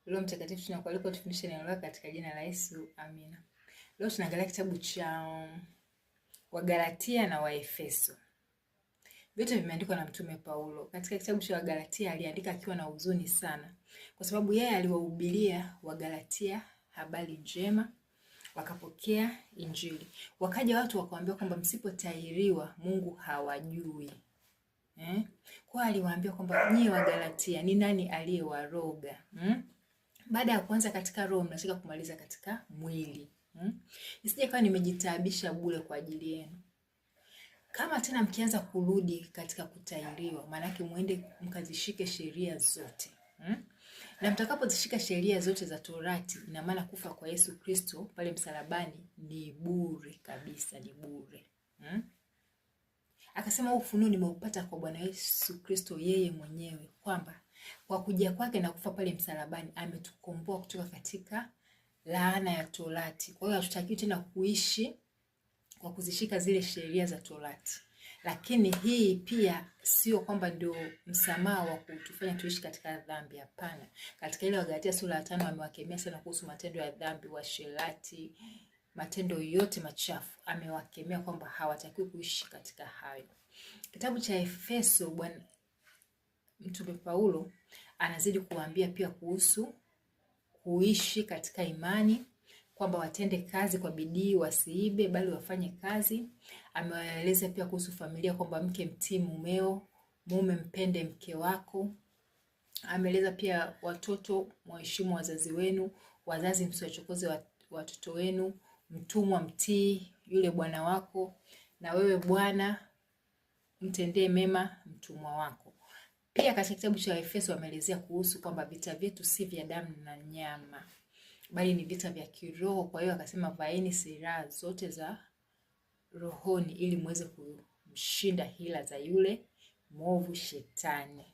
Roho Mtakatifu tunakualika tufundishe neno lako katika jina la Yesu. Amina. Leo tunaangalia kitabu cha Wagalatia na Waefeso. Vyote vimeandikwa na Mtume Paulo. Katika kitabu cha Wagalatia aliandika akiwa na huzuni sana, kwa sababu yeye aliwahubiria Wagalatia habari njema, wakapokea Injili. Wakaja watu wakawaambia kwamba msipotahiriwa Mungu hawajui. Kwa aliwaambia kwamba nyie Wagalatia, ni nani aliyewaroga? Baada ya kuanza katika roho mnataka kumaliza katika mwili. Nisije kawa nimejitaabisha bure kwa ajili yenu. Kama tena mkianza kurudi katika kutahiriwa, maana yake muende mkazishike sheria zote. Na mtakapozishika sheria zote za Torati, ina maana kufa kwa Yesu Kristo pale msalabani ni bure kabisa, ni bure. Akasema ufunuo nimeupata kwa Bwana Yesu Kristo yeye mwenyewe, kwamba kwa kuja kwake na kufa pale msalabani ametukomboa kutoka katika laana ya Torati. Kwa hiyo hatutakiwi tena kuishi kwa kuzishika zile sheria za Torati. Lakini hii pia sio kwamba ndio msamaha wa kutufanya tuishi katika dhambi, hapana. Katika ile Wagalatia sura ya 5 amewakemea sana kuhusu matendo ya dhambi, uasherati, matendo yote machafu. Amewakemea kwamba hawatakiwi kuishi katika hayo. Kitabu cha Efeso, Bwana Mtume Paulo anazidi kuambia pia kuhusu kuishi katika imani, kwamba watende kazi kwa bidii, wasiibe bali wafanye kazi. Amewaeleza pia kuhusu familia, kwamba mke mtii mumeo, mume mpende mke wako. Ameeleza pia watoto waheshimu wazazi wenu, wazazi msiwachokoze watoto wenu, mtumwa mtii yule bwana wako, na wewe bwana mtendee mema mtumwa wako. Pia katika kitabu cha Efeso ameelezea kuhusu kwamba vita vyetu si vya damu na nyama, bali ni vita vya kiroho. Kwa hiyo akasema vaeni silaha zote za rohoni ili muweze kumshinda hila za yule mwovu shetani.